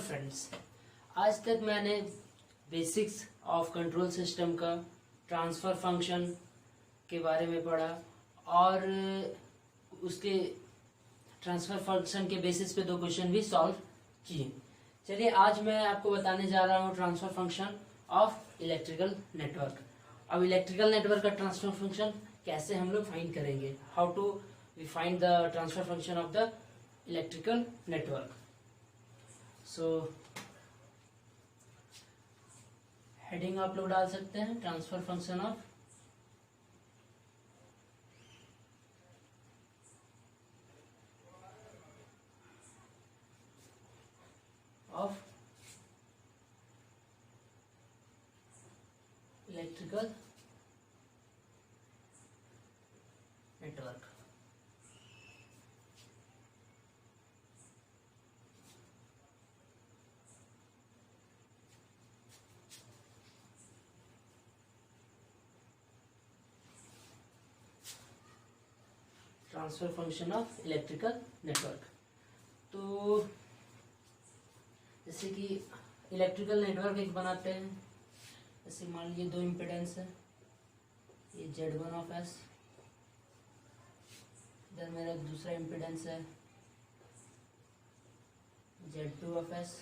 Friends, आज तक मैंने बेसिक्स ऑफ कंट्रोल सिस्टम का ट्रांसफ़र फंक्शन के बारे में पढ़ा और उसके ट्रांसफ़र फंक्शन के बेसिस पे 2 क्वेश्चन भी सॉल्व किए। चलिए आज मैं आपको बताने जा रहा हूँ transfer function of electrical network. अब इलेक्ट्रिकल नेटवर्क का ट्रांसफ़र फंक्शन कैसे हम लोग फाइंड करेंगे, how to we find the transfer function of the electrical network. So heading आप लोग डाल सकते हैं transfer function of electrical network. Transfer function of electrical network. तो जैसे कि इलेक्ट्रिकल नेटवर्क एक बनाते हैं, जैसे मान लीजिए 2 इम्पिडेंस है, ये Z1 ऑफ S, इधर मेरा दूसरा इम्पिडेंस है Z2 ऑफ S।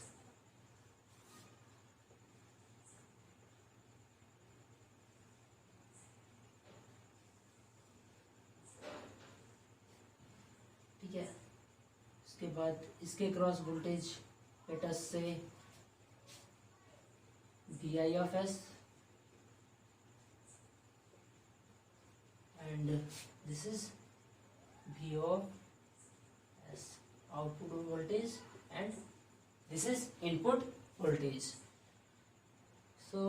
ठीक है, इसके बाद इसके cross voltage let's say VI of S and this is V of S, output voltage, and this is input voltage. So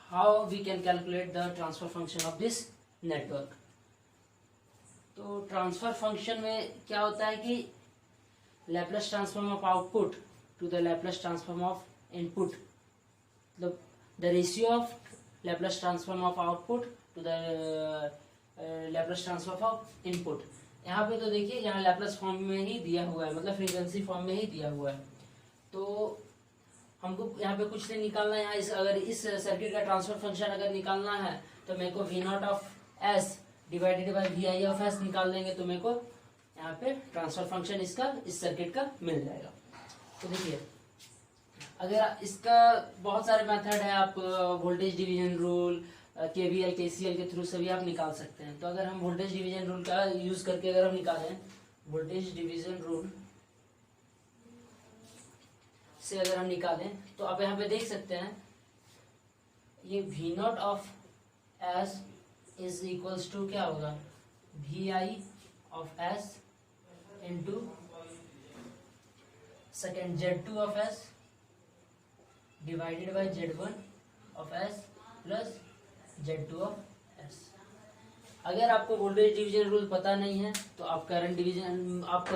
how we can calculate the transfer function of this network. तो transfer function में क्या होता है कि Laplace transform of output to the Laplace transform of input, मतलब the ratio of Laplace transform of output to the Laplace transform of input. यहाँ पे तो देखिए यहाँ लैप्लास फॉर्म में ही दिया हुआ है, मतलब फ्रीक्वेंसी फॉर्म में ही दिया हुआ है। तो हमको यहाँ पे कुछ नहीं निकालना है। यहाँ अगर इस सर्किट का ट्रांसफर फंक्शन अगर निकालना है तो मेरे को V0 of S divided bye VI of S निकाल देंगे तो मेरे को यहाँ पे ट्रांसफर फंक्शन इसका इस सर्किट का मिल जाएगा। तो देखिए अगर इसका बहुत सारे मेथड है, आप voltage division rule, KVL KCL के थ्रू से भी आप निकाल सकते हैं। तो अगर हम वोल्टेज डिवीजन रूल का यूज करके अगर हम निकालें, वोल्टेज डिवीजन रूल से अगर हम निकालें तो आप यहाँ पे देख सकते हैं ये V0 of S is equals to क्या होगा, VI of S into second Z2 of S divided by Z1 of S plus Z2 of S। अगर आपको वोल्टेज डिवीजन रूल पता नहीं है तो आप करंट डिवीजन, आप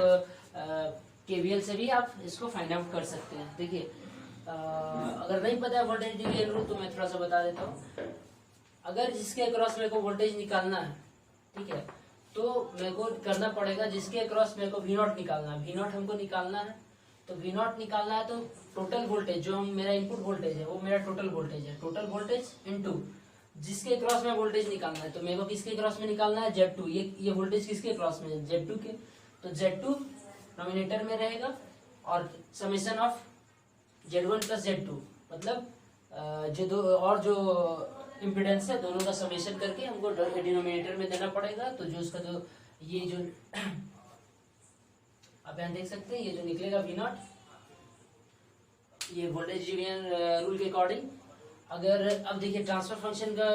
KVL से भी आप इसको फाइंड आउट कर सकते हैं। देखिए अगर नहीं पता है वोल्टेज डिवीजन रूल तो मैं थोड़ा सा बता देता हूँ। अगर जिसके अक्रॉस मेरे को वोल्टेज निकालना है, ठीक है, तो मेरे को करना पड़ेगा जिसके अक्रॉस मेरे को V0 निकालना है। V0 हमको निकालना है, तो V0 निकालना है तो टोटल वोल्टेज जो हम मेरा इनपुट वोल्टेज है वो मेरा टोटल वोल्टेज है, टोटल वोल्टेज इनटू जिसके क्रॉस में वोल्टेज निकालना है। तो मेरे को किसके क्रॉस में निकालना है, Z2। ये वोल्टेज किसके क्रॉस में है, Z2 के। तो Z2 नॉमिनेटर में रहेगा और summation of Z1 plus Z2, मतलब जो दो और जो इम्पिडेंस है दोनों का समेशन करके हमको डिनोमिनेटर में देना पड़ेगा। तो जो उसका जो ये जो आप यहाँ देख सकते हैं ये जो निकलेगा V0, ये वोल्टेज डिवीजन रूल के अकॉर्डिंग। अगर अब देखिए ट्रांसफर फंक्शन का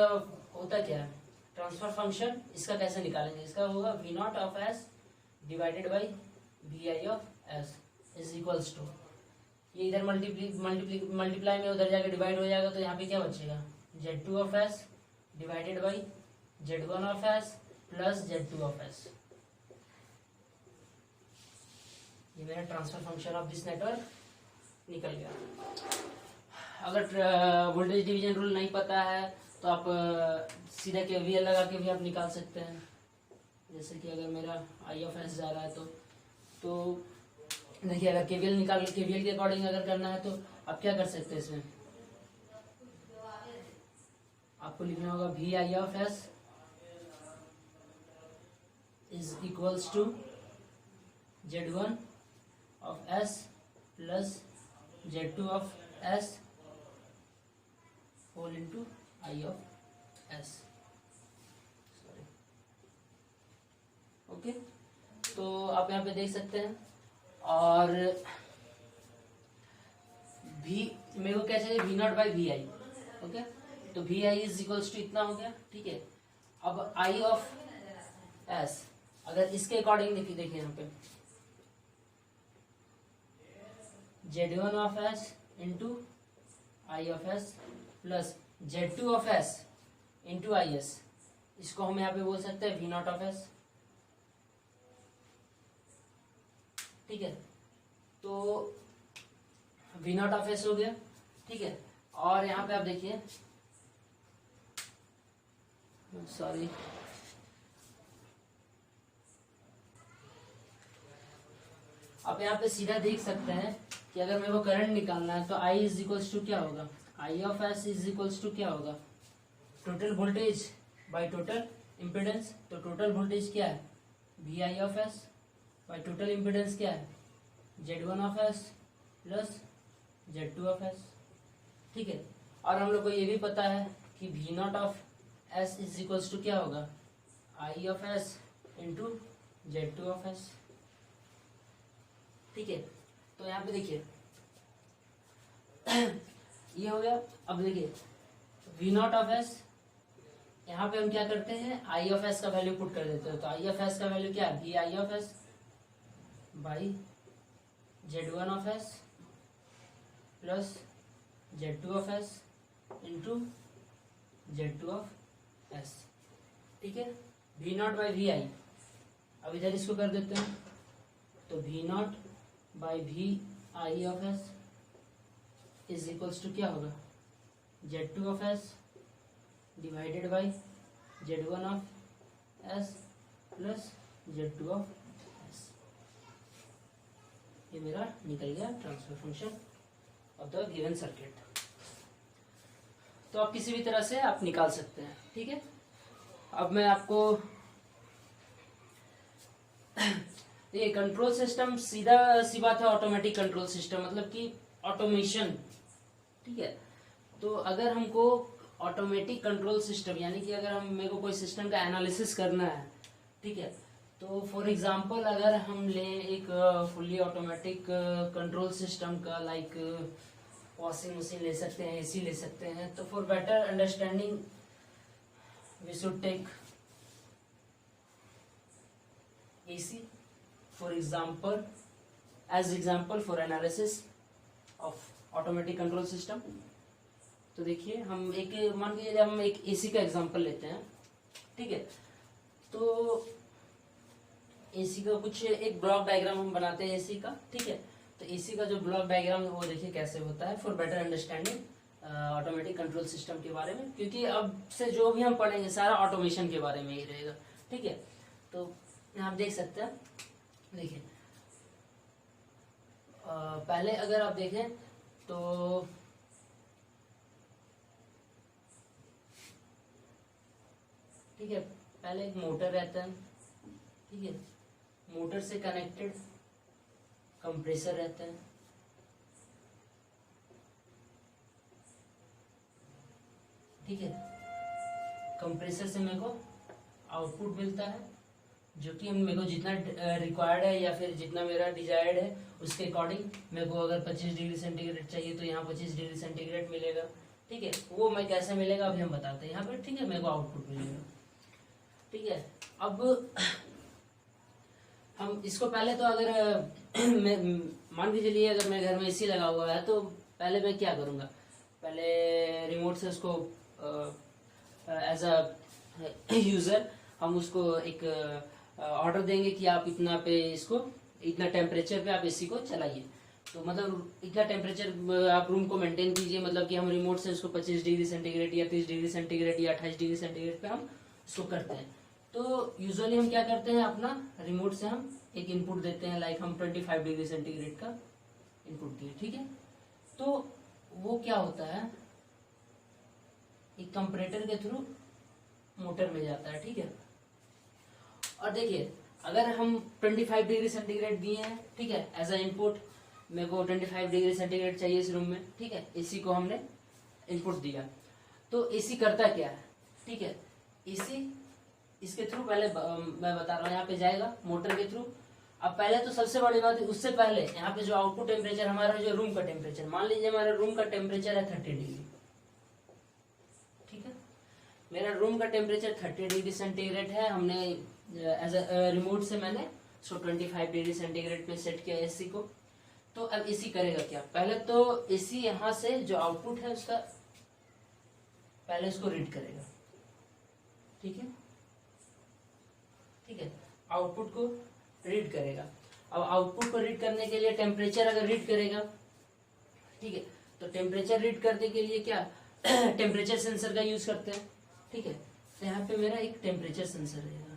होता क्या है, ट्रांसफर फंक्शन इसका कैसे निकालेंगे, इसका होगा V0 of S divided by VI of S is equals to, ये इधर मल्टीप्लाई में उधर जाके डिवाइड हो जाएगा। तो यहाँ पे क्या बचेगा, Z2 of S divided by Z1 of S plus Z2 of S। ये मेरा transfer function of this network निकल गया। अगर वोल्टेज डिवीजन रूल नहीं पता है तो आप सीधा KVL लगा के भी आप निकाल सकते हैं। जैसे कि अगर मेरा I ऑफ S जा रहा है तो देखिए अगर केवीएल के अकॉर्डिंग अगर करना है तो आप क्या कर सकते हैं, इसमें आपको लिखना होगा V I of S is equals to Z1 of S plus Z2 of S whole into I of S। Sorry, okay. तो आप यहाँ पे देख सकते हैं, और भी मेरे को क्या चाहिए, V naught by V I. Okay, तो V I is equals to इतना हो गया, ठीक है। अब आई ऑफ एस अगर इसके अकॉर्डिंग देखिए यहाँ पे Z1 of S into I of S plus Z2 of S into I S, इसको हम यहाँ पे बोल सकते हैं वी नॉट ऑफ S, ठीक है। तो वी नॉट ऑफ S हो गया, ठीक है। और यहाँ पे आप देखिए, सॉरी, आप यहाँ पे सीधा देख सकते हैं कि अगर मेरे को करंट निकालना है तो I इज इक्वल्स टू क्या होगा, I of S is equals to क्या होगा, total voltage by total impedance. तो टोटल वोल्टेज क्या है, V I of S by total impedance क्या है, Z1 of S plus Z2 of S, ठीक है। और हम लोग को ये भी पता है कि V naught of S is equals to क्या होगा, I of S into Z2 of S, ठीक है। तो यहाँ पे देखिए ये हो गया। अब देखिए वी नॉट ऑफ एस, यहाँ पे हम क्या करते हैं, आई ऑफ एस का वैल्यू पुट कर देते हैं। तो आई ऑफ एस का वैल्यू क्या है, V I of S by Z1 of S plus Z2 of S into Z2 of S, ठीक है। V naught by V I, अब इधर इसको कर देते हैं, तो V naught by V I of S is equals to क्या होगा, Z2 of S divided by Z1 of S plus Z2 of S. ये मेरा निकल गया transfer function of the given circuit. तो आप किसी भी तरह से आप निकाल सकते हैं, ठीक है। अब मैं आपको ये कंट्रोल सिस्टम, सीधा सी बात है, ऑटोमेटिक कंट्रोल सिस्टम मतलब कि ऑटोमेशन, ठीक है। तो अगर हमको ऑटोमेटिक कंट्रोल सिस्टम यानी कि अगर हम मेरे को कोई सिस्टम का एनालिसिस करना है, ठीक है, तो फॉर एग्जांपल अगर हम ले एक फुल्ली ऑटोमेटिक कंट्रोल सिस्टम का, लाइक वॉशिंग मशीन ले सकते हैं, एसी ले सकते हैं, तो for better understanding we should take AC for example, as example for analysis of automatic control system। तो देखिए हम एक, मान लीजिए हम एक एसी का एग्जांपल लेते हैं, ठीक है। तो एसी का कुछ एक ब्लॉक डायग्राम हम बनाते हैं एसी का, ठीक है। तो एसी का जो ब्लॉक डायग्राम है वो देखिए कैसे होता है, for better understanding automatic control system के बारे में, क्योंकि अब से जो भी हम पढ़ेंगे सारा ऑटोमेशन के बारे में ही रहेगा, ठीक है। तो आप देख सकते हैं, देखिए पहले अगर आप देखें तो ठीक है, पहले एक मोटर रहता है, ठीक है। मोटर से कनेक्टेड कंप्रेसर रहता है, ठीक है। कंप्रेसर से मेरे को आउटपुट मिलता है, जो कि मेरे को जितना रिक्वायर्ड है या फिर जितना मेरा डिजायर्ड है उसके अकॉर्डिंग, मेरे को अगर 25 डिग्री सेंटीग्रेड चाहिए तो यहाँ 25 डिग्री सेंटीग्रेड मिलेगा, ठीक है। वो मैं कैसे मिलेगा अभी हम बताते हैं यहाँ पर, ठीक है। मेरे को आउटपुट मिलेगा, ठीक है। अब हम इसको पहले तो अगर मान के चलिए अगर मेरे घर में एसी लगा हुआ है, तो पहले मैं क्या करूँगा, पहले रिमोट से उसको एज अ यूजर हम उसको एक ऑर्डर देंगे कि आप इतना पे इसको, इतना टेम्परेचर पे आप एसी को चलाइए। तो मतलब इतना टेम्परेचर आप रूम को मेंटेन कीजिए, मतलब कि हम रिमोट से उसको 25 डिग्री सेंटीग्रेड या 30 डिग्री सेंटीग्रेड या 28 डिग्री सेंटीग्रेड पे हम इसको करते हैं। तो यूजुअली हम क्या करते हैं, अपना रिमोट से हम एक इनपुट देते हैं, लाइक हम 25 डिग्री सेंटीग्रेड का इनपुट दिए, ठीक है। तो वो क्या होता है, एक कंपैरेटर के थ्रू मोटर में जाता है, ठीक है। और देखिए अगर हम 25 डिग्री सेंटीग्रेड दिए हैं, ठीक है, एज अ इनपुट, मेरे को 25 डिग्री सेंटीग्रेड चाहिए इस रूम में, ठीक है, एसी को हमने इनपुट दिया, तो एसी करता क्या है, ठीक है, एसी इसके थ्रू पहले मैं बता रहा हूँ, यहाँ पे जाएगा मोटर के थ्रू। अब पहले तो सबसे बड़ी बात है, उससे पहले यहाँ पे जो आउटपुट टेम्परेचर हमारा, जो रूम का टेम्परेचर, मान लीजिए हमारा रूम का टेम्परेचर है 30 डिग्री, ठीक है, मेरा रूम का टेम्परेचर 30 डिग्री सेंटीग्रेड है, हमने एज अ रिमोट से मैंने 25 डिग्री सेंटीग्रेड पे सेट किया एसी को। तो अब एसी करेगा क्या, पहले तो एसी यहाँ से जो आउटपुट है उसका पहले उसको रीड करेगा, ठीक है, ठीक है, आउटपुट को रीड करेगा। अब आउटपुट को रीड करने के लिए टेम्परेचर अगर रीड करेगा, ठीक है, तो टेम्परेचर रीड करने के लिए क्या टेम्परेचर सेंसर का यूज करते हैं, ठीक है। तो यहाँ पे मेरा एक टेम्परेचर सेंसर रहेगा,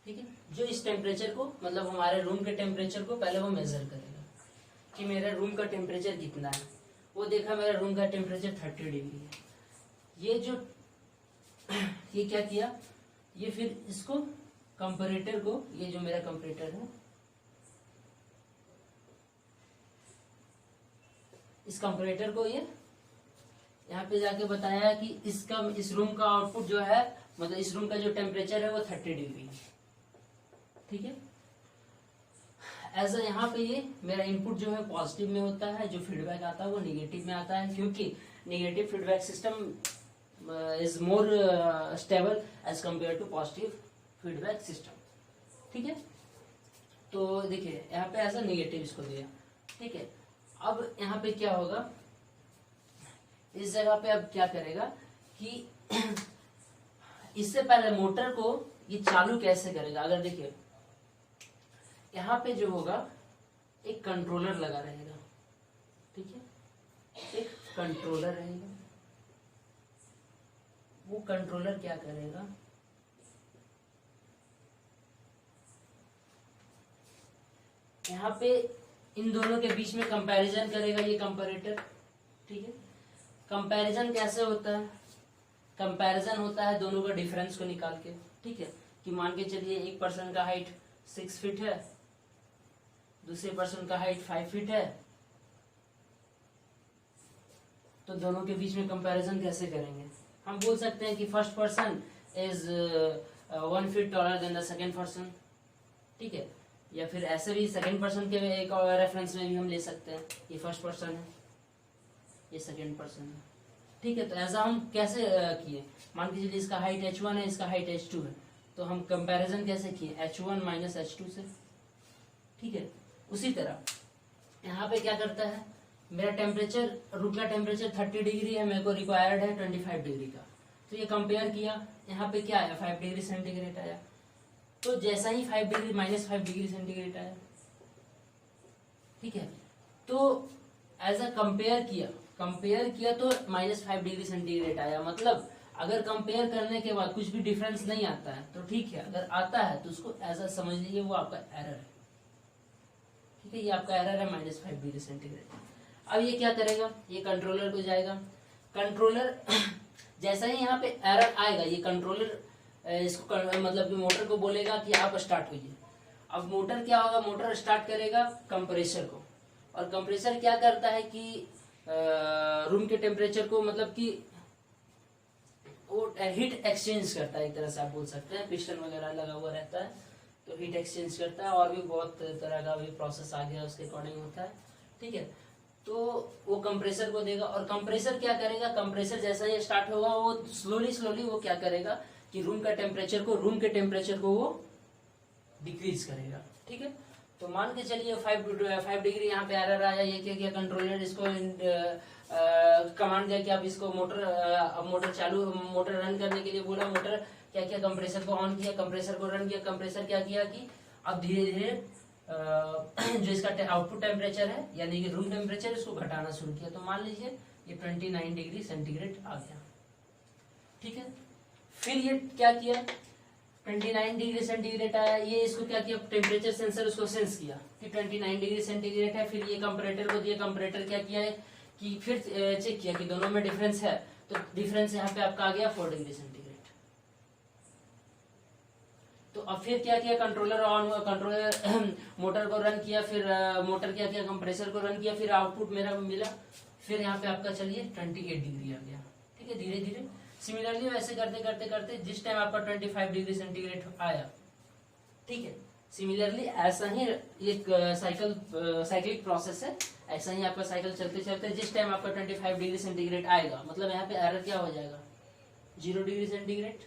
ठीक है, जो इस टेम्परेचर को, मतलब हमारे रूम के टेम्परेचर को पहले वो मेजर करेगा कि मेरा रूम का टेम्परेचर कितना है। वो देखा मेरा रूम का टेम्परेचर 30 डिग्री है, ये जो ये क्या किया, ये फिर इसको कंपैरेटर को, ये जो मेरा कंपैरेटर है, इस कंपैरेटर को ये यहाँ पे जाके बताया कि इसका, इस रूम का आउटपुट जो है, मतलब इस रूम का जो टेम्परेचर है वो 30 डिग्री है, ठीक है। एज यहाँ पे ये मेरा इनपुट जो है पॉजिटिव में होता है, जो फीडबैक आता है वो निगेटिव में आता है, क्योंकि negative feedback system is more stable as compare to positive feedback system, ठीक है। तो देखिए यहाँ पे ऐसा निगेटिव इसको दिया, ठीक है। अब यहाँ पे क्या होगा, इस जगह पे अब क्या करेगा कि इससे पहले मोटर को ये चालू कैसे करेगा, अगर देखिए यहाँ पे जो होगा एक कंट्रोलर लगा रहेगा, ठीक है, एक कंट्रोलर रहेगा। वो कंट्रोलर क्या करेगा, यहाँ पे इन दोनों के बीच में कंपैरिजन करेगा ये कंपैरेटर, ठीक है। कंपैरिजन कैसे होता है, कंपैरिजन होता है दोनों का डिफरेंस को निकाल के, ठीक है, कि मान के चलिए एक पर्सन का हाइट 6 फीट है, दूसरे पर्सन का हाइट 5 फीट है, तो दोनों के बीच में कंपैरिजन कैसे करेंगे, हम बोल सकते हैं कि first person is 1 feet taller than the second person, ठीक है, या फिर ऐसे भी सेकेंड पर्सन के एक रेफरेंस में भी हम ले सकते हैं, ये फर्स्ट पर्सन है, ये सेकेंड पर्सन है, ठीक है। तो ऐसा हम कैसे किए, मान के चलिए इसका हाइट h1 है, इसका हाइट h2 है, तो हम कंपैरिजन कैसे किए, h1 माइनस h2 से, ठीक है। उसी तरह यहाँ पे क्या करता है, मेरा टेम्परेचर, रूम का टेम्परेचर 30 डिग्री है, मेरे को रिक्वायर्ड है 25 डिग्री का, तो ये कंपेयर किया, यहाँ पे क्या आया 5 डिग्री सेंटीग्रेड आया, तो जैसा ही 5 डिग्री माइनस 5 डिग्री सेंटीग्रेड आया, ठीक है। तो एज अ कंपेयर किया तो -5 डिग्री सेंटीग्रेड आया, मतलब अगर कंपेयर करने के बाद कुछ भी डिफरेंस नहीं आता है तो ठीक है, अगर आता है तो उसको ऐसा समझ लीजिए वो आपका एरर है, ठीक है, ये आपका एरर है -5 डिग्री सेंटीग्रेड। अब ये क्या करेगा, ये कंट्रोलर को जाएगा, कंट्रोलर जैसा ही यहाँ पे एरर आएगा, ये कंट्रोलर इसको मतलब कि मोटर को बोलेगा कि आप स्टार्ट होइए। अब मोटर क्या होगा, मोटर स्टार्ट करेगा कंप्रेसर को, और कंप्रेसर क्या करता है कि रूम के टेम्परेचर को, मतलब कि वो हीट एक्सचेंज करता है, एक तरह से आप बोल सकते हैं, पिस्टन वगैरह लगा हुआ रहता है तो हीट एक्सचेंज करता है, और भी बहुत तरह का भी प्रोसेस आ गया उसके अकॉर्डिंग होता है, ठीक है। तो वो कंप्रेसर को देगा, और कंप्रेसर क्या करेगा, कंप्रेसर जैसा ही स्टार्ट होगा वो स्लोली वो क्या करेगा कि रूम के टेम्परेचर को वो डिक्रीज करेगा, ठीक है। तो मान के चलिए 5 डिग्री यहाँ पे एरर आया, ये क्या किया कंट्रोलर, इसको कमांड दिया कि अब इसको मोटर रन करने के लिए बोला, मोटर क्या किया, कंप्रेसर को ऑन किया, कंप्रेसर को रन किया, कंप्रेसर क्या किया कि अब धीरे धीरे जो इसका आउटपुट टेम्परेचर है यानी कि रूम टेम्परेचर, इसको घटाना शुरू किया, तो मान लीजिए ये 29 डिग्री सेंटीग्रेड आ गया, ठीक है। फिर ये क्या किया, 29 डिग्री सेंटीग्रेड आया, ये इसको क्या किया, टेम्परेचर सेंसर उसको सेंस किया कि 29 डिग्री सेंटीग्रेड है। फिर ये कंपैरेटर को दिया, कंपैरेटर क्या किया है कि फिर चेक किया कि दोनों में डिफरेंस है, तो डिफरेंस यहाँ पे आपका आ गया 4 डिग्री सेंटीग्रेड। तो अब फिर क्या किया, कंट्रोलर ऑन हुआ, कंट्रोलर मोटर को रन किया, फिर मोटर क्या किया, कंप्रेसर को रन किया, फिर आउटपुट मेरा मिला, फिर यहाँ पे आपका चलिए 28 डिग्री आ गया। ठीक है, धीरे धीरे सिमिलरली वैसे करते करते करते जिस टाइम आपका 25 डिग्री सेंटीग्रेड आया, ठीक है, सिमिलरली ऐसा ही एक साइक्लिक प्रोसेस है, ऐसा ही आपका साइकिल चलते चलते जिस टाइम आपका 25 डिग्री सेंटीग्रेड आएगा, मतलब यहाँ पे एरर क्या हो जाएगा, 0 डिग्री सेंटीग्रेड।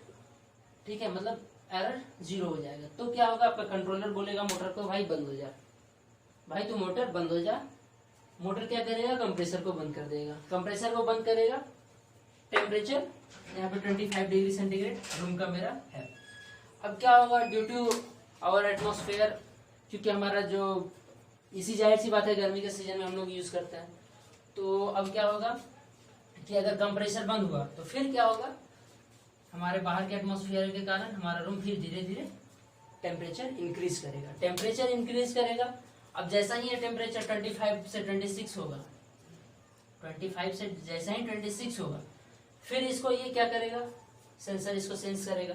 ठीक है, मतलब एरर 0 हो जाएगा। तो क्या होगा, आपका कंट्रोलर बोलेगा मोटर को भाई बंद हो जा, भाई तू मोटर बंद हो जा। मोटर क्या करेगा, कंप्रेसर को बंद कर देगा, कंप्रेसर को बंद करेगा, टेम्परेचर यहाँ पे 25 डिग्री सेंटीग्रेड रूम का मेरा है। अब क्या होगा, ड्यू टू आवर एटमॉस्फेयर, क्योंकि हमारा जो इसी जाहिर सी बात है गर्मी के सीजन में हम लोग यूज करते हैं, तो अब क्या होगा कि अगर कंप्रेसर बंद हुआ तो फिर क्या होगा, हमारे बाहर के एटमॉस्फेयर के कारण हमारा रूम फिर धीरे धीरे टेम्परेचर इंक्रीज करेगा, टेम्परेचर इंक्रीज करेगा। अब जैसा ही ये टेम्परेचर 25 से 26 होगा, 25 से जैसा ही 26 होगा, फिर इसको ये क्या करेगा, सेंसर इसको सेंस करेगा,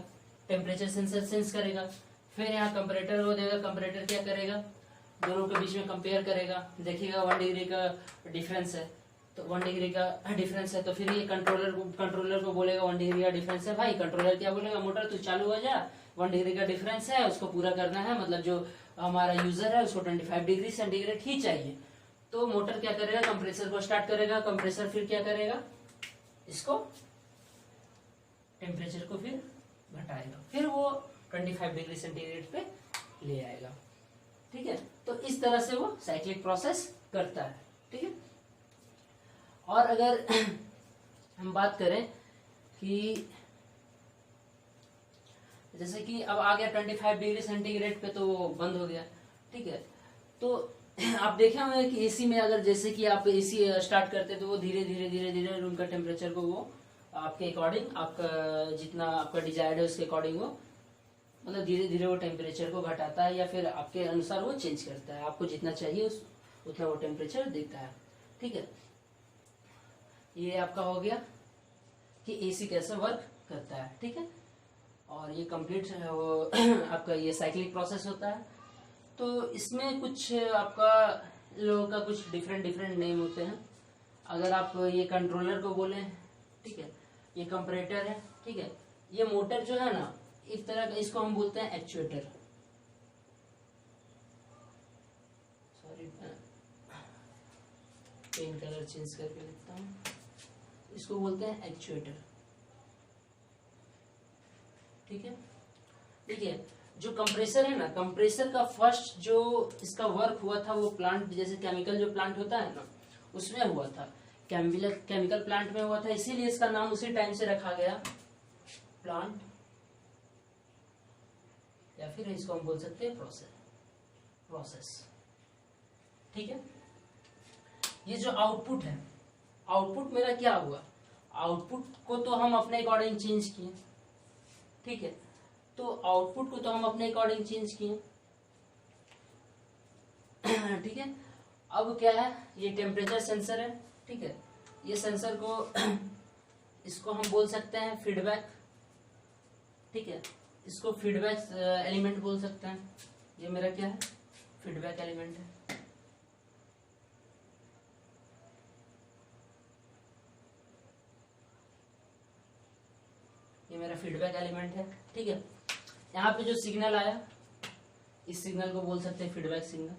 टेम्परेचर सेंसर सेंस करेगा, फिर यहाँ कंपैरेटर को देगा, कंपैरेटर क्या करेगा, दोनों के बीच में कंपेयर करेगा, देखेगा 1 डिग्री का डिफरेंस है, तो 1 डिग्री का डिफरेंस है, तो फिर ये कंट्रोलर को बोलेगा 1 डिग्री का डिफरेंस है, भाई कंट्रोलर क्या बोलेगा, मोटर तू चालू हो जा, 1 डिग्री का डिफरेंस है, उसको पूरा करना है, मतलब जो हमारा यूजर है उसको 25 डिग्री सेंटीग्रेड ही चाहिए। तो मोटर क्या करेगा, कंप्रेसर को स्टार्ट करेगा, कंप्रेसर फिर क्या करेगा, इसको टेम्परेचर को फिर घटाएगा, फिर वो 25 डिग्री सेंटीग्रेड पे ले आएगा। ठीक है, तो इस तरह से वो साइक्लिक प्रोसेस करता है। ठीक है, और अगर हम बात करें कि जैसे कि अब आ गया 25 डिग्री सेंटीग्रेड पे, तो वो बंद हो गया। ठीक है, तो आप देखे होंगे कि एसी में अगर जैसे कि आप एसी स्टार्ट करते तो वो धीरे धीरे धीरे धीरे रूम का टेम्परेचर को वो आपके अकॉर्डिंग, आपका जितना आपका डिजायर्ड है उसके अकॉर्डिंग वो मतलब धीरे धीरे वो टेम्परेचर को घटाता है, या फिर आपके अनुसार वो चेंज करता है, आपको जितना चाहिए उतना वो टेम्परेचर देता है। ठीक है, ये आपका हो गया कि एसी कैसे वर्क करता है। ठीक है, और ये कंप्लीट आपका ये साइक्लिक प्रोसेस होता है। तो इसमें कुछ आपका लोगों का कुछ डिफरेंट नेम होते हैं। अगर आप ये कंट्रोलर को बोले, ठीक है, ये कंपैरेटर है, ठीक है, ये मोटर जो है ना एक तरह का, इसको हम बोलते हैं actuator. Sorry, pen colour change करके लिखता हूँ, इसको बोलते हैं एक्चुएटर। ठीक है, देखिए जो कंप्रेसर है ना, कंप्रेसर का फर्स्ट जो इसका वर्क हुआ था वो प्लांट, जैसे केमिकल जो प्लांट होता है ना उसमें हुआ था, केमिकल प्लांट में हुआ था, इसीलिए इसका नाम उसी टाइम से रखा गया प्लांट, या फिर इसको हम बोल सकते हैं प्रोसेस। ठीक है, ये जो आउटपुट है, आउटपुट मेरा क्या हुआ, आउटपुट को तो हम अपने अकॉर्डिंग चेंज किए। ठीक है, तो आउटपुट को तो हम अपने अकॉर्डिंग चेंज किए। ठीक है, अब क्या है, ये टेम्परेचर सेंसर है। ठीक है, ये सेंसर को इसको हम बोल सकते हैं फीडबैक। ठीक है, इसको फीडबैक एलिमेंट बोल सकते हैं। ये मेरा क्या है, फीडबैक एलिमेंट है। ये मेरा फीडबैक एलिमेंट है। ठीक है, यहाँ पे जो सिग्नल आया, इस सिग्नल को बोल सकते हैं फीडबैक सिग्नल।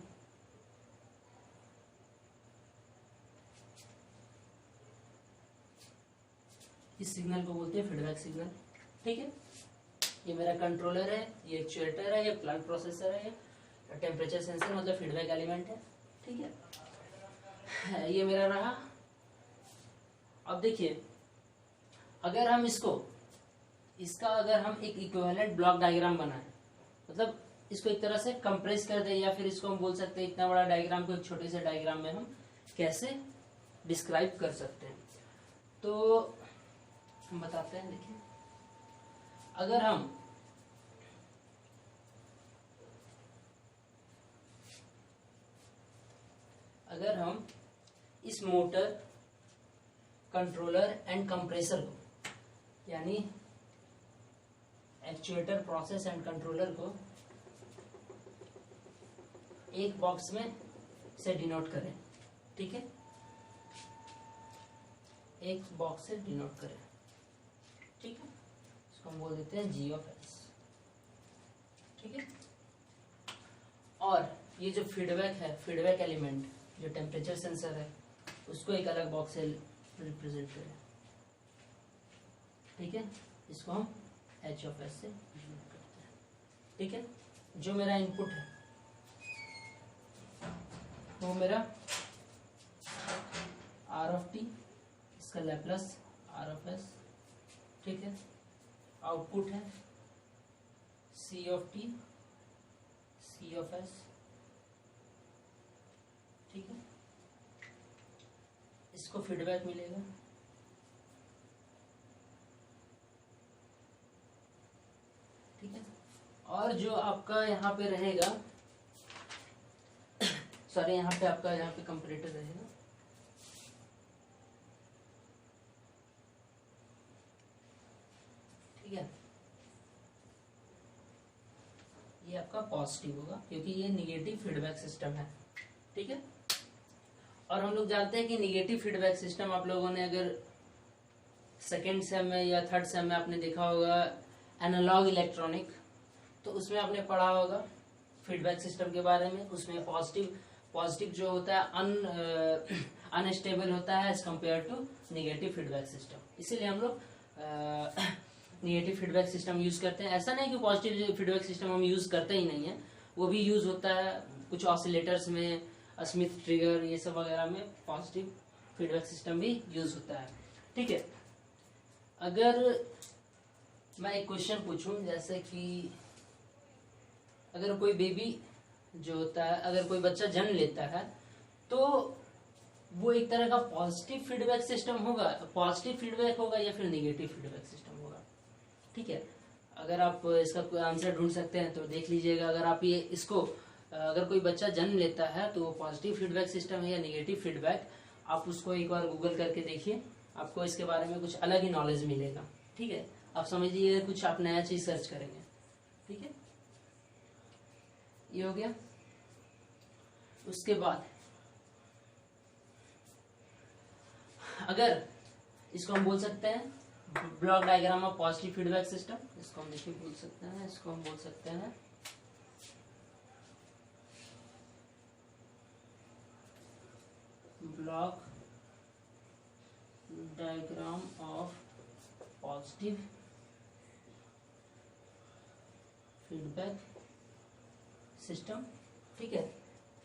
इस सिग्नल को बोलते हैं फीडबैक सिग्नल। ठीक है, ये मेरा कंट्रोलर है, ये एक्चुएटर है, ये प्लांट प्रोसेसर है, ये टेम्परेचर सेंसर मतलब फीडबैक एलिमेंट है। ठीक है, ये मेरा रहा। अब देखिए, अगर हम इसका अगर हम एक इक्विवेलेंट ब्लॉक डायग्राम बनाएं, मतलब इसको एक तरह से कंप्रेस कर दें, या फिर इसको हम बोल सकते हैं इतना बड़ा डायग्राम को एक छोटे से डायग्राम में हम कैसे डिस्क्राइब कर सकते हैं, तो हम बताते हैं। देखिए, अगर हम अगर हम इस मोटर, कंट्रोलर एंड कंप्रेसर को, यानी एक्चुएटर, प्रोसेस एंड कंट्रोलर को एक बॉक्स में से डिनोट करें, ठीक है, एक बॉक्स से डिनोट करें, ठीक है, इसको हम बोल देते हैं जी ऑफ एस, ठीक है। और ये जो फीडबैक है, फीडबैक एलिमेंट जो टेम्परेचर सेंसर है, उसको एक अलग बॉक्स से रिप्रेजेंट करें, ठीक है, इसको हम एच ऑफ एस से डिनोट करते हैं, ठीक है। जो मेरा इनपुट है वो मेरा आर ऑफ टी, इसका लैप्लस आर ऑफ एस, ठीक है। आउटपुट है C of T, C of S, ठीक है। इसको फीडबैक मिलेगा, ठीक है। और जो आपका यहाँ पे रहेगा, सॉरी यहाँ पे आपका यहाँ पे कंपैरेटर रहेगा, ठीक है। ये आपका पॉजिटिव होगा क्योंकि ये निगेटिव फीडबैक सिस्टम है, ठीक है। और हम लोग जानते हैं कि निगेटिव फीडबैक सिस्टम, आप लोगों ने अगर सेकेंड सेम में या थर्ड सेम में आपने देखा होगा एनालॉग इलेक्ट्रॉनिक, तो उसमें आपने पढ़ा होगा फीडबैक सिस्टम के बारे में। उसमें पॉजिटिव जो होता है अनस्टेबल होता है as compare to negative feedback system, इसीलिए हम लोग निगेटिव फीडबैक सिस्टम यूज करते हैं। ऐसा नहीं कि पॉजिटिव फीडबैक सिस्टम हम यूज करते ही नहीं है, वो भी यूज होता है कुछ ऑसिलेटर्स में, स्मिथ ट्रिगर, ये सब वगैरह में पॉजिटिव फीडबैक सिस्टम भी यूज होता है, ठीक है। अगर मैं एक क्वेश्चन पूछूं, जैसे कि अगर कोई बेबी जो होता है, अगर कोई बच्चा जन्म लेता है, तो वो एक तरह का पॉजिटिव फीडबैक सिस्टम होगा, पॉजिटिव फीडबैक होगा या फिर निगेटिव फीडबैक सिस्टम होगा, ठीक है। अगर आप इसका कोई आंसर ढूंढ सकते हैं तो देख लीजिएगा। अगर आप ये इसको, अगर कोई बच्चा जन्म लेता है तो वो पॉजिटिव फीडबैक सिस्टम है या निगेटिव फीडबैक, आप उसको एक बार गूगल करके देखिए, आपको इसके बारे में कुछ अलग ही नॉलेज मिलेगा, ठीक है। आप समझिए कुछ आप नया चीज सर्च करेंगे, ठीक है। ये हो गया। उसके बाद अगर इसको हम बोल सकते हैं block diagram of positive feedback system, इसको हम देखिए बोल सकते हैं, इसको हम बोल सकते हैं block diagram of positive feedback system, ठीक है।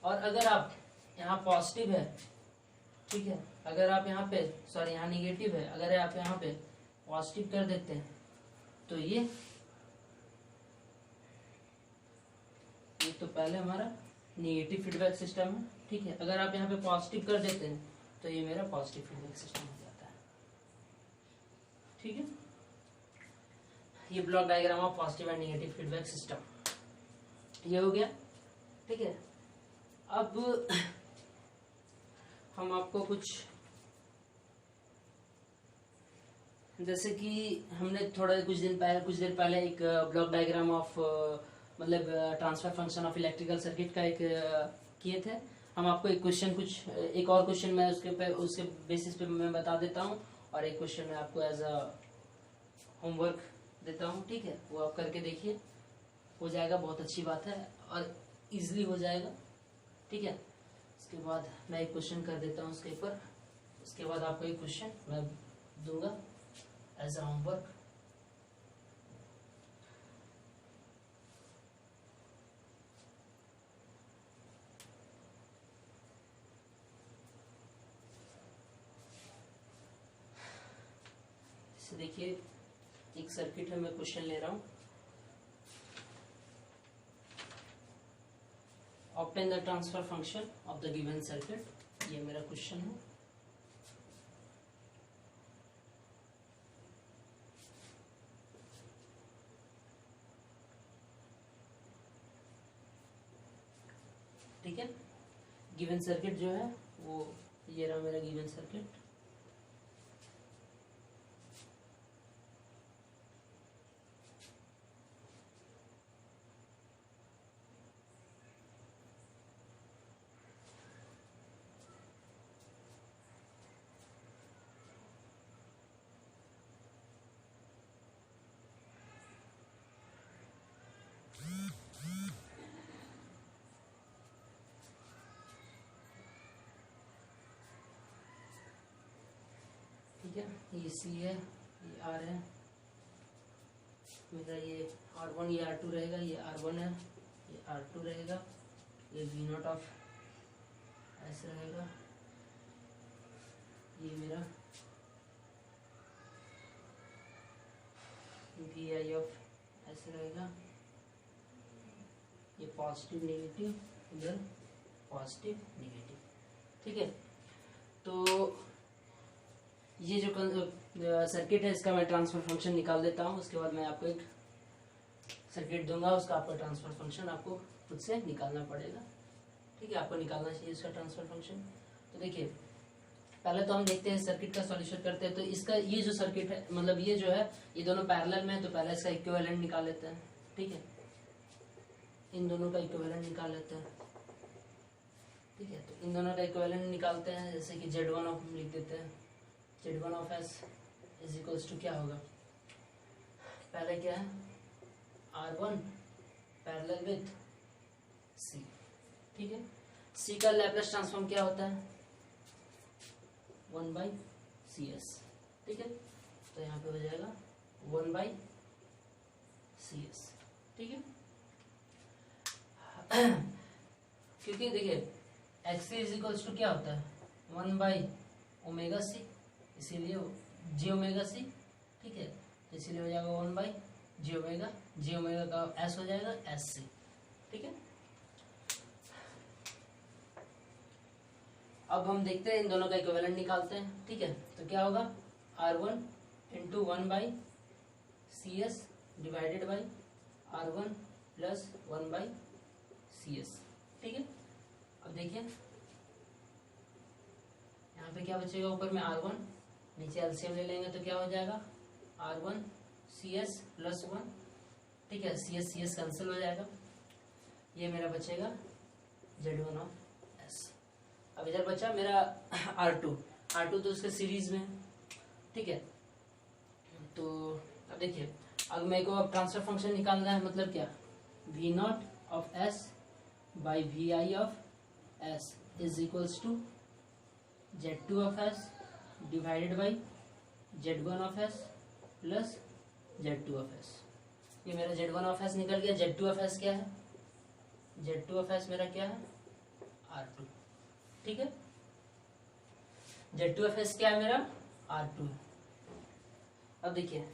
और अगर आप यहाँ पॉजिटिव है, ठीक है, अगर आप यहाँ पे, सॉरी यहाँ निगेटिव है, अगर आप यहाँ पे पॉजिटिव कर देते हैं तो ये तो पहले हमारा निगेटिव फीडबैक सिस्टम है, ठीक है। अगर आप यहाँ पे पॉजिटिव कर देते हैं तो ये मेरा पॉजिटिव फीडबैक सिस्टम हो जाता है, ठीक है। ये block diagram of positive and negative feedback system ये हो गया, ठीक है। अब हम आपको कुछ, जैसे कि हमने कुछ देर पहले एक ब्लॉक डायग्राम ऑफ मतलब transfer function of electrical circuit का एक किए थे। हम आपको एक और क्वेश्चन मैं उसके बेसिस पे मैं बता देता हूँ, और एक क्वेश्चन मैं आपको एज अ होमवर्क देता हूँ, ठीक है। वो आप करके देखिए, हो जाएगा, बहुत अच्छी बात है और इजीली हो जाएगा, ठीक है। उसके बाद मैं एक क्वेश्चन कर देता हूँ उसके ऊपर, उसके बाद आपको एक क्वेश्चन मैं दूंगा एज अ होमवर्क। देखिए एक सर्किट है, मैं क्वेश्चन ले रहा हूँ। Obtain the transfer function of the given circuit, ये मेरा क्वेश्चन है। ठीक है, गिवन सर्किट जो है ये रहा मेरा गिवन सर्किट। ठीक है, ये सी है, ये आर है मेरा, ये R1, ये R2 रहेगा, ये R1 है, ये R2 रहेगा, ये V0 ऑफ S रहेगा, ये मेरा VI ऑफ S रहेगा, ये पॉजिटिव नेगेटिव, इधर पॉजिटिव नेगेटिव। ठीक है, तो ये जो सर्किट है इसका मैं ट्रांसफर फंक्शन निकाल देता हूँ, उसके बाद मैं आपको एक सर्किट दूंगा, उसका आपका ट्रांसफर फंक्शन आपको खुद से निकालना पड़ेगा। ठीक है, आपको निकालना चाहिए इसका ट्रांसफर फंक्शन। तो देखिए, पहले तो हम देखते हैं सर्किट का सॉल्यूशन करते हैं। तो इसका ये जो सर्किट है, मतलब ये जो है, ये दोनों पैरेलल में है, तो पहले इसका इक्विवेलेंट निकाल लेते हैं। ठीक है, इन दोनों का इक्विवेलेंट निकाल लेते हैं। ठीक है, तो इन दोनों का इक्विवेलेंट निकालते हैं, जैसे कि Z1 ऑफ हम लिख देते हैं, Z1 of S is equals to क्या होगा, पहले क्या है, R1 पैरेलल विथ C। ठीक है, C का लैप्लास ट्रांसफॉर्म क्या होता है, 1/CS। ठीक है, तो यहाँ पे हो जाएगा 1/CS। ठीक है, क्योंकि देखिए XC इज इक्वल्स टू क्या होता है, 1/ωc, इसीलिए jωc। ठीक है, तो इसीलिए हो जाएगा 1/jω, jω का S हो जाएगा SC। ठीक है, अब हम देखते हैं इन दोनों का इक्विवेलेंट निकालते हैं। ठीक है, तो क्या होगा, R1 into 1/CS divided by R1 plus 1/CS। ठीक है, अब देखिए यहाँ पे क्या बचेगा, ऊपर में R1, नीचे एलसीएम ले लेंगे तो क्या हो जाएगा, R1 CS प्लस 1। ठीक है, CS CS कैंसिल हो जाएगा, ये मेरा बचेगा Z1 ऑफ S। अब इधर बचा मेरा R2 तो उसके सीरीज में। ठीक है, तो अब देखिए, अब मेरे को अब ट्रांसफर फंक्शन निकालना है, मतलब क्या, V0 of S by VI of S is equals to Z2 of S divided by Z1 of S plus Z2 of S। ये मेरा Z1 ऑफ S निकल गया। Z2 ऑफ S क्या है, Z2 ऑफ S मेरा क्या है, R2। ठीक है, Z2 ऑफ S क्या है मेरा, R2। अब देखिए,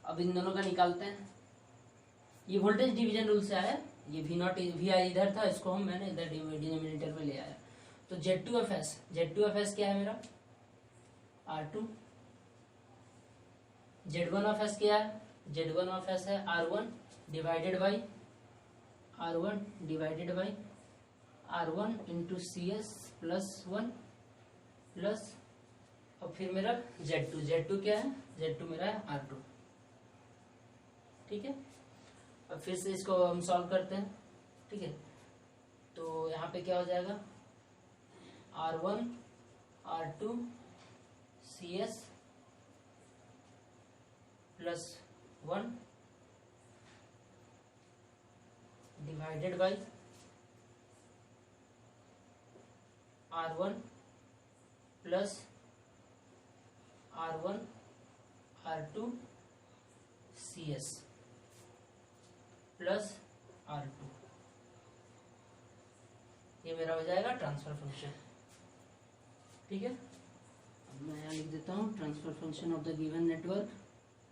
अब इन दोनों का निकालते हैं। ये वोल्टेज डिवीजन रूल से आया, ये V0 VI इधर था, इसको मैंने इधर डिनोमिनेटर में ले आया। तो Z2 ऑफ S क्या है मेरा, R2। Z1 ऑफ S क्या है, Z1 ऑफ S है R1 divided by R1 into CS plus 1 plus, और फिर मेरा Z2 क्या है, Z2 मेरा है R2। ठीक है, अब फिर से इसको हम सॉल्व करते हैं। ठीक है, तो यहाँ पे क्या हो जाएगा, R1 R2 CS plus 1 divided by R1 plus R1 R2 CS plus R2। ये मेरा हो जाएगा ट्रांसफर फंक्शन। ठीक है, अब मैं यहाँ लिख देता हूँ, transfer function of the given network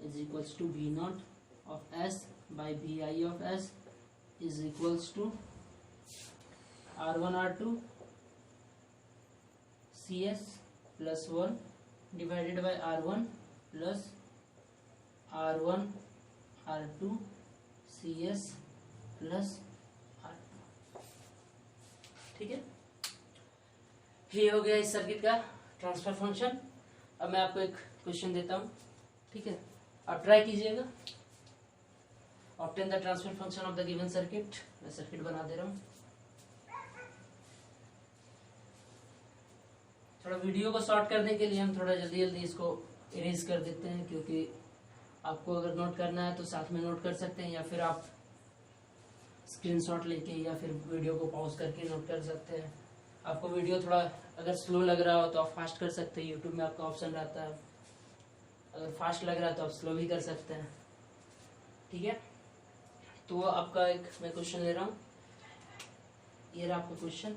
is equals to V0 of S by VI of S is equals to R1 R2 CS plus 1 divided by R1 plus R1 R2 CS plus R2। ठीक है, ये हो गया इस circuit का transfer function. अब मैं आपको एक क्वेश्चन देता हूँ, ठीक है, आप ट्राई कीजिएगा। Obtain the transfer function of the given circuit. मैं सर्किट बना दे रहा हूँ। थोड़ा वीडियो को शॉर्ट करने के लिए हम थोड़ा जल्दी जल्दी इसको इरेज कर देते हैं, क्योंकि आपको अगर नोट करना है तो साथ में नोट कर सकते हैं, या फिर आप स्क्रीनशॉट लेके या फिर वीडियो को पॉज करके नोट कर सकते हैं। आपको वीडियो थोड़ा अगर स्लो लग रहा हो तो आप फास्ट कर सकते हैं, यूट्यूब में आपका ऑप्शन रहता है। अगर फास्ट लग रहा है तो आप स्लो भी कर सकते हैं, ठीक है। तो वो आपका एक मैं क्वेश्चन ले रहा हूँ, ये रहा आपका क्वेश्चन।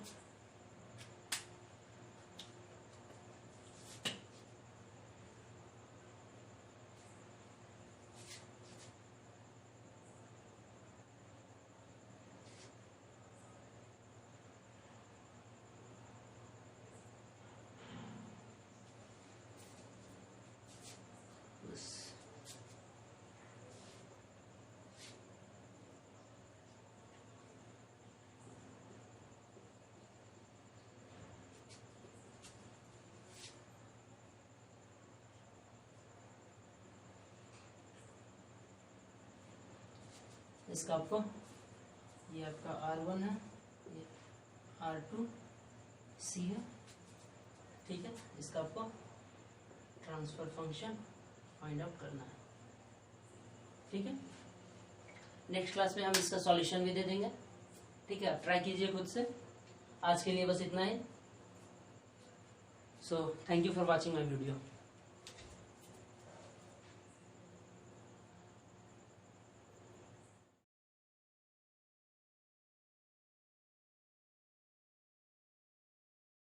इसका आपको ये आपका R1 है, ये R2C है, ठीक है। इसका आपको ट्रांसफर फंक्शन फाइंड आउट करना है, ठीक है। नेक्स्ट क्लास में हम इसका सॉल्यूशन भी दे देंगे, ठीक है। आप ट्राई कीजिए खुद से। आज के लिए बस इतना ही। So thank you for watching my video.